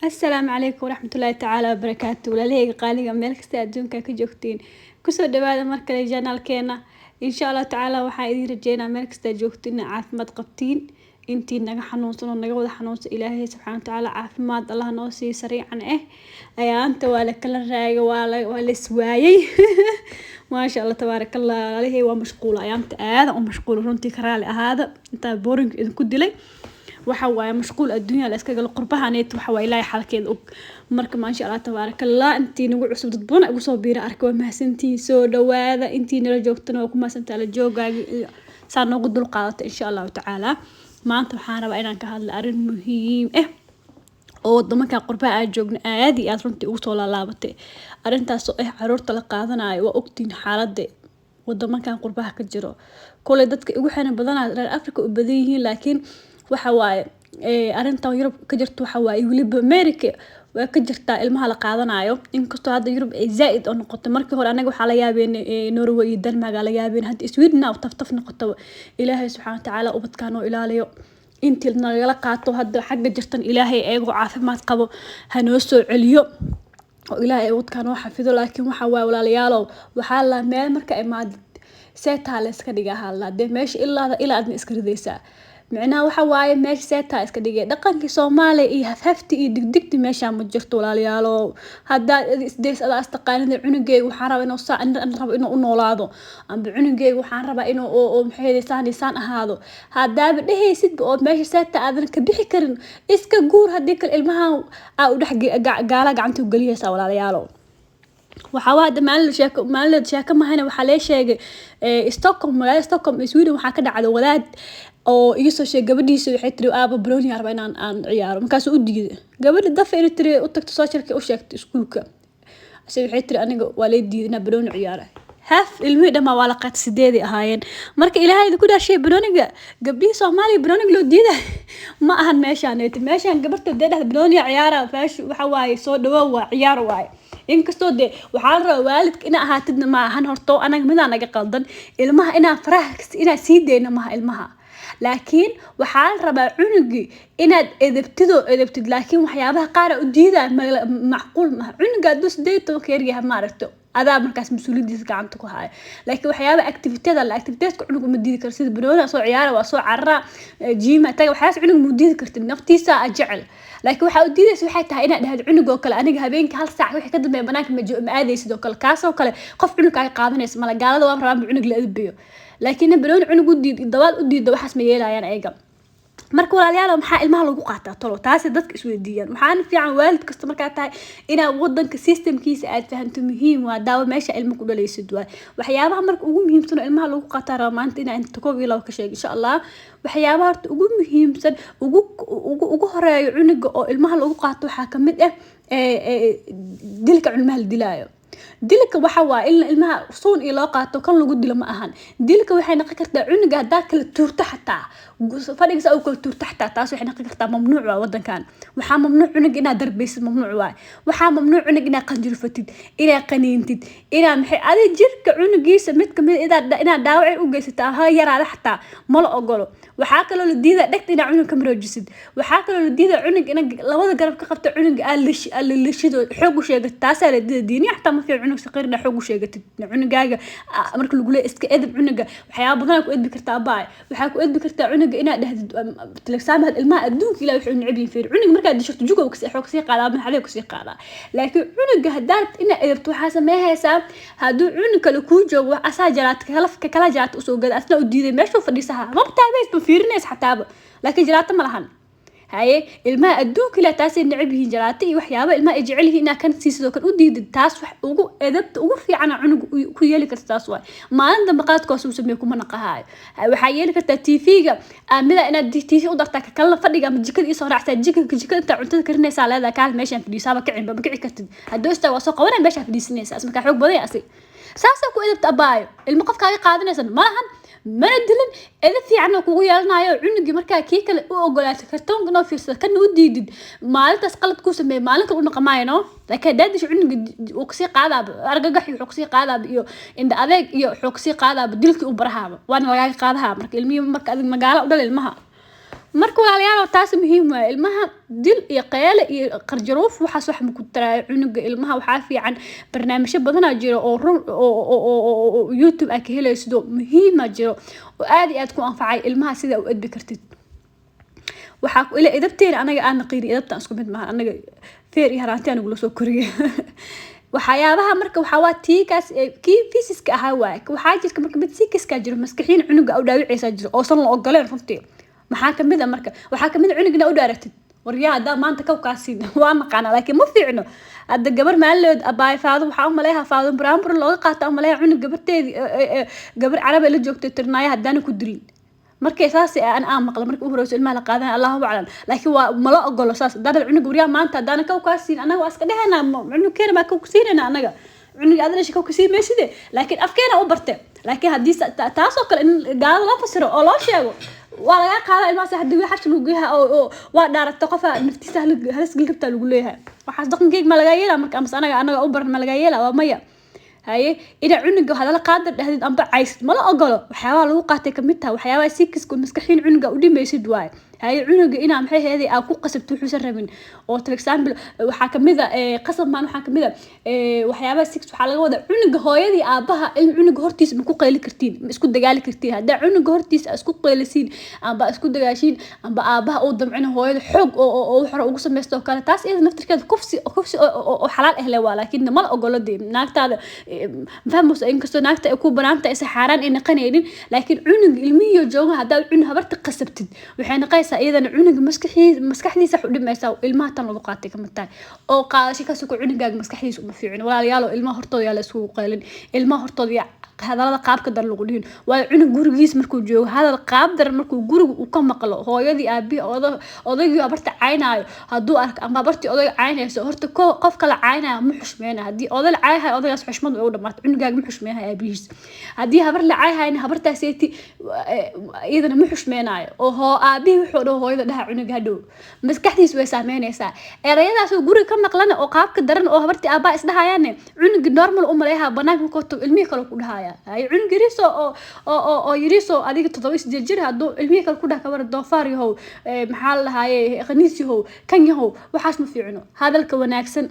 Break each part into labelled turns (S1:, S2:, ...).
S1: السلام عليكم ورحمة الله تعالى وبركاته ولالهيga qaaliga meel kasta adduunka ka joogtiin kusoo dhawaada mar kale channelkeena insha Allah taala waxaan idin rajeynaa meel kasta joogtiin caafimaad qabtiin intii naga xanuunsan oo naga wada xanuunsan Ilaahay subhanahu wa ta'ala caafimaad Allah noo sii sariican ayaanta waa la kala raagay waa la iswaayay ما شاء الله تبارك الله عليه ومشغول ayaanta aad u mashquul runtii karaali ahaada inta boring idin ku dilay waxa waaye mashquul adduunka la iska gal qurbahaneed waxa waaye ilaahay xalkeed og marka ma sha Allah tabarakallah intii nagu cusub dad badan ugu soo biira arko waa mahadsantiin soo dhawaada intii nala joogtana waa ku mahadsantaa la joogaaga saan noogu dul qaadato insha Allah taala maanta waxaan rabaa inaan ka hadlo arrin muhiim oo waddanka qurbaha ay joogna aad iyo aad runtii ugu soo laalaabatay arrintaas oo caruurta la qaadanayo waa ogtiin xaaladda waddanka qurbaha ka jiro kulay dadka ugu xanan badanaa reer Afrika u badan yihiin laakiin waxa waaye arinta Yurub ka jirto waxa waaye waliba America waa ka jirta ilmaha la qaadanayo inkastoo hadda Yurub ay zaid oo noqoto markii hore anaga waxa la yaabeen Norway iyo Denmark la yaabeen hadda Sweden oo taftaf noqoto Ilaahay subhanahu wa ta'ala ubadkaan oo ilaaliyo intii nagala qaato hadda xagga jirtan Ilaahay eego caafimaad qabo hanoo soo celiyo oo Ilaahay ubadkaan oo xafido laakiin waxa waaye walaalayaal waxa la meel marka imaad seetaal iska dhiga halade meesha ilaa aad iska ridaysaa macnaha waxa waaye meesha seeta iska dhigay dhaqankii Soomaaliya iyo hafhafti iyo digdigti meesha ma jirto walaalayaal hadda isdees ada astaqaanida cunugeyga waxaan rabaa inuu rabo inuu u noolaado amba cunugeyga waxaan rabaa inuu oo maxay ahaado hadaba dhehaysid oo meesha seeta aadan ka bixi karin iska guur hadii kale ilmaha u dhex gaala gacanta u galiyaysa walaalayaal waxa waad maalin sheeko mahayna waxa la sheegay Stockholm magaalada Stockholm Sweden waxa ka dhacday wadaad oo iga soo sheegay gabadhiisa waxay tiri aaba Brownie arba inaan ciyaaro markaas u diiday gabadha daf ay tiri u tagto socialka u sheegtay iskuulka asay waxay tiri aniga waa la diiday inaan Brownie ciyaaro haf ilmihii dhama waa la qaat sideedii ahaayeen marka Ilaahay ku dhaashay Brownie gabdhii Soomaali Brownie loo diiday ma ahan meeshaan gabarta deedaha Brownie ciyaara faash waxa waaye soo dhawow waa ciyaar waaye inkastoo de waxa la rabaa waalidka ina ahaatidna ma ahan horto anaga midaan naga qaldan ilmaha ina faraha ina sii deeyna ma ilmaha laakiin waxa la rabaa cunugi inaad edebtid laakiin waxyaabaha qaar u diidaa macquul ma cunuga dus deeto keeriyaha ma aragto adaa markaas mas'uuliyadiisa gacanta ku haya laakiin waxyaabaha activity-da cunuga ma diidi karo sida Brownie soo ciyaara waa soo carra jiima taga waxaas cunuga ma diidi kartid naftiisa ajecel laakiin waxa u diidaysa waxay tahay inaad dhahdo cunuga kale aniga habeenkii hal saac wixii ka dambeeyay banaanka ma aadaysid oo kale kaas oo kale qof cunuga ay qaadanaysa mala gaalada waa rabaan cunug la edbiyo laakiin Brownie cunug u dabaal u diido waxaas ma yeelayaan ayaga marka walaalayaal maxaa ilmaha lagu qaataa tolo taasi dadka isweydiiyaan waxaan fiican waalid kasta marka tahay ina wadanka systemkiisa aad fahanto muhiim waa daawo meesha ilmo ku dhalaysid waxyaabaha marka ugu muhiimsan ilmaha lagu qaataa maanta ina inta koob iyo laba ka sheeg insha Allah waxyaabaha horta ugu muhiimsan ugu horeeyo cunuga oo ilmaha lagu qaato waxa kamid dilka ilmaha la dilaayo dilka waxa waa in ilmaha soon iyo loo qaato kan lagu dilo ma ahan dilka waxay noqon kartaa cunuga hadaa kala tuurta xataa fadhiga oo kala tuurta xataa taas waxay noqon kartaa mamnuuc waa wadankan waxa mamnuuc cunuga inaad darbeysid mamnuuc waa waxa mamnuuc cunuga inaad qanjirfatid inaad qaniintid inaad maxay adi jirka cunugiisa mid kamid inaad dhaawac u geysataa ha yaraada xataa ma la ogolo waxa kale la diidaa dhagta inaad cunuga ka maroojisid waxa kale la diidaa cunuga inaad labada garab ka qabto cunuga lishido xoog u sheegto taas la diidaa diini xataa ma cunug saqiirna xoog u sheegatid cunugaaga marka lagu leeyahay iska edeb cunuga waxyaabo badan ku edbi kartaa baay waxa ku edbi kartaa cunuga inaad dhahdid tilsaamaha ilmaha adduunka Ilaahay wuxuu necbin fiir cunuga marka dishirto jugo ka xoog sii qaadaa ma xalee ku sii qaadaa laakiin cunuga hadaad ina edebto waxa sameeyaysaa haduu cunuga kale ku joogo asaa jaraad kala jaraad u soo gad asna u diiday meesha fadhiisaha ma taabeys fiirinays xataa laakiin jaraata ma lahan haye ilmaha adduunka la taas necbihiin jaraata iyo waxyaabo ilmaha ay jecel yihiin kan siiso kan u diidid taas wax ugu edebta ugu fiican cunuga ku yeeli kartaa taas way maalinta maqaadkoos uu sameeyo kuma naqahay waxa yeeli kartaa TV-ga amida inaad TV u dartaa kala fadhiga ama jikada isoo raacsan jikada inta cuntada karinaysa leedahay kaal meeshan fadhiisaba kicin ba kici kartid hadoo istaa waa soo qabanay meesha fadhiisanaysa asma ka xoog badan yaasi saasa ku edebta abaayo ilmo qofkaaga qaadanaysan maahan mana dilin edeb fiican oo kugu yeelanayo cunugi marka kii kale u ogolaato kartoonka noo fiirsada kan u diidid maalintaas qalad ku sameeyay maalinka u naqamaayno laakiin daadish cunugi uu kasii qaadaa argagax iyo kasii qaadaa iyo inda adeeg iyo kasii qaadaa dilkii u barahaaba waan laga qaadaha marka ilmihi marka adig magaalo u dhal ilmaha marka walaalayaal taas muhiim waa ilmaha dil iyo qeyle iyo qarjaruuf waxaas wax ma ku taraa cunuga ilmaha waxaa fiican barnaamijyo badan jiro oo YouTube ka helayso muhiim jiro oo aad iyo aad ku anfacay ilmaha sida u edbi kartid waxaa ila idabteen anaga aan naqiri idabta isku mid ma anaga feer iyo haraanti anigu la soo koriyay waxyaabaha marka waxa waa tiikaas kii physics ahaa waay waxa jirka marka mid physics jiro maskaxiin cunuga u dhaawiciisa jiro oo san la ogoleen runtii maxaa kamid ah marka waxaa kamid cunugna u dhaaratid waryaa hada maanta kawkaasiin waa naqaan laakiin ma fiicno hada gabar maaleed abaay faado waxa u maleeyahay faado baraambur looga qaato u maleeyahay cunug gabarteedi gabar carab la joogtay tirnaaya hadana ku dilin markay saas aan maqlo markii u horeyso ilmaha la qaadan Allahu a'lam laakiin waa ma la ogolo saas dadal cunug waryaa maanta hadana kawkaasiin anaga waa iska dhahaynaa cunug keena ma kawkaasiinana anaga cunug adana shaqo ku siimeysid laakiin afkeena u bartay laakiin hadii taas oo kale in gaal la fasiro oo loo sheego waa laga qaadaa ilmaha hadii wax lagu geeyaa oo waa dhaaragta qof naftiisa halis galabta lagu leeyahay waxaas dhaqankeyga ma laga yeelaa marka amse anaga u baran ma laga yeelaa waa maya haye ina cunuga hadala qaadar dhahdid amba cays ma la ogolo waxyaaba lagu qaatay kamid tahay waxyaaba si kiisku maskaxiin cunuga u dhimaysid waay haye cunuga ina maxay heeday aan ku qasabto wuxuu rabin oo for example waxa kamid ah qasab maan waxa kamid ah waxyaaba six waxa laga wada cunuga hooyadii aabaha in cunuga hortiisa ma ku qeyli kartiin isku dagaali kartiin hada cunuga hortiisa isku qeylisiin amba isku dagaashiin amba aabaha oo damcina hooyada xoog oo waxa ugu sameeysto kale taas ee naftirkeeda kufsi oo xalaal ah leeyahay laakiin ma la ogolo naagtaada fahmus in kasto naagta ay ku banaanta ay saxaraan in qanaynin laakiin cunug ilmihiyo jooga hadaa cunug habarta qasabtid waxay naqaysaa iyadana cunug maskaxdiisa u dhimaysaa ilmaha tan lagu qaatay kamid tahay oo qaadasho ka soo cunugaaga maskaxdiisa uma fiicin walaalayaal ilmaha hortooda yaa la isku qeylin ilmaha hortooda hadalada qaabka dar lagu dhihin waa cunug gurigiis markuu joogo hadal qaab dar markuu guriga uu ka maqlo hooyadii aabi odaygi abarta caynaayo haduu arko ama abartii oday caynayso horta qof kala caynaayo ma xushmeena hadii oday cayhay odaygaas xushmad uu dhamaat cunugaaga ma xushmeeyahay aabihiis hadii habar la cayhayna habartaaseti iyadana ma xushmeenaayo oo aabihi wuxuu dhaho hooyada dhaha cunuga hadhow maskaxdiisa way saameynaysaa erayadaas oo guriga ka maqlana oo qaabka daran oo habartii aabaa isdhahayaane cunuga normal u maleeyaha banaanka ku to ilmihi kale ku dhahaya ay cunug yariso oo yariso adiga 7 jir haduu ilmihi kale ku dhaha kabar doofaar yahow maxaa la lahaayay qaniis yahow kan yahow waxaas ma fiicno hadalka wanaagsan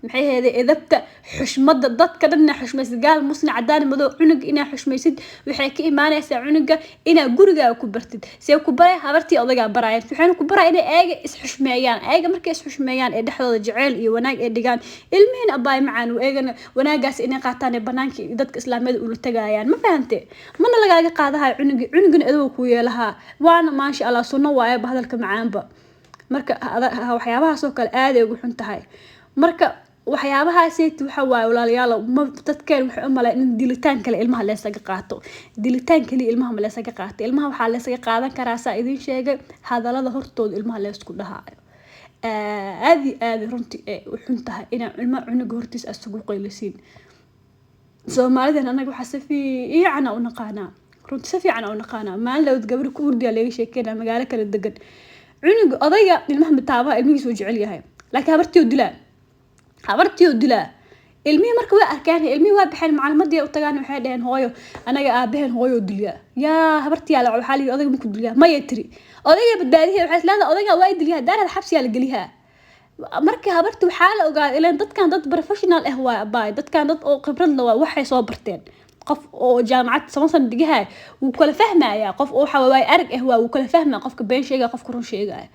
S1: maxay heeday edabta xushmada dadka dhanna xushmaysid gaal musna cadaan madow cunug ina xushmaysid waxay ka iimaanaysaa cunuga ina guriga ku bartid si ku baray habartii odaga baraayeen waxaan ku baray inay eega is xushmeeyaan eega markay is xushmeeyaan ee dhexdooda jaceyl iyo wanaag ee dhigaan ilmihiin abaay macaan eegana wanaagaas inay qaataan banaanka dadka islaamada u tagayaan ma fahantay mana lagaaga qaadahay cunugina edow ku yeelaha waana ma sha Allah sunno waaye hadalka macaanba marka waxyaabahaas oo kale aad ay ugu xun tahay marka waxyaabahaas waxa waa walaalayaal dadkeen waxa u maleeyay in dilitaan kale ilmaha la isaga qaato dilitaan kale ilmaha ma la isaga qaato ilmaha waxa la isaga qaadan karaa saa idin sheegay hadalada hortooda ilmaha la isku dhahayo aad runtii u xun tahay in ilmaha cunuga hortiisa asugu qeylisiin Soomaalida anaga waxa si fiican u naqaana runtii si fiican u naqaana maalin gabar ku urdiya laga sheekeena magaalo kala degan cunuga odayga ilmaha mataaba ilmihiisu jecel yahay laakiin habartii dilaa ilmihi marka way arkaan ilmihi waa baxeen macalmadii u tagaan waxay dhaheen hooyo anaga aabaheen hooyo dilaa yaa habartii la waxa la odayga ku dilaa ma yatiri odayga badbaadiye waxay isleedahay odayga waa dilaa daarad xabsi la galiyaa marka habartii waxa la ogaad ilaan dadkan dad professional ah waa baay dadkan dad oo khibrad leh waxay soo barteen qof oo jaamacad samaysan digaha uu kala fahmaya qof oo waxa way arag ah waa uu kala fahmaa qofka been sheega qofka run sheegaya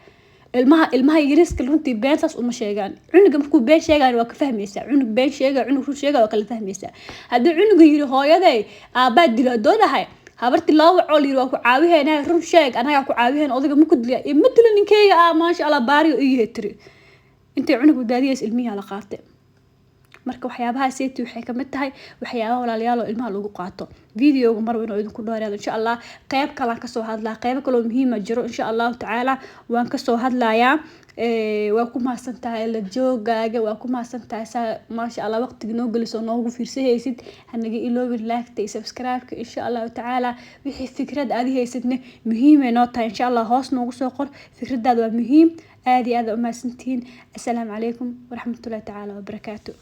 S1: ilmaha yariska runtii beensaas uma sheegaan cunuga markuu been sheegaan waa ka fahmaysaa cunug been sheega cunug run sheega waa kala fahmaysaa hadii cunuga yiri hooyaday aabaa dilo doodahay habartii loo waco yiri waa ku caawiyeen run sheeg anaga ku caawiyeen odayga ma ku dilay ma dilo ninkeyga ma sha Allah baariyo iyo tiri intay cunugu daadiyay ilmihi la qaatay marka waxyaabaha seeti waxay kamid tahay waxyaabaha walaalayaal ilmaha lagu qaato videoga mar weyn oo idinku dooraado insha Allah qayb kale aan ka soo hadlaa qayb kale oo muhiim ah jiro insha Allah taala waan ka soo hadlayaa waa ku maasantahay la joogaaga waa ku maasantahay ma sha Allah waqtiga noo galiso noogu fiirsahaysid hanaga iloobin like iyo subscribe insha Allah taala wixii fikrad aad haysidna muhiim ay noo tahay insha Allah hoos noogu soo qor fikradaada waa muhiim aad iyo aad u maasantiin assalaamu calaykum waraxmatullaahi taala wa barakaatuh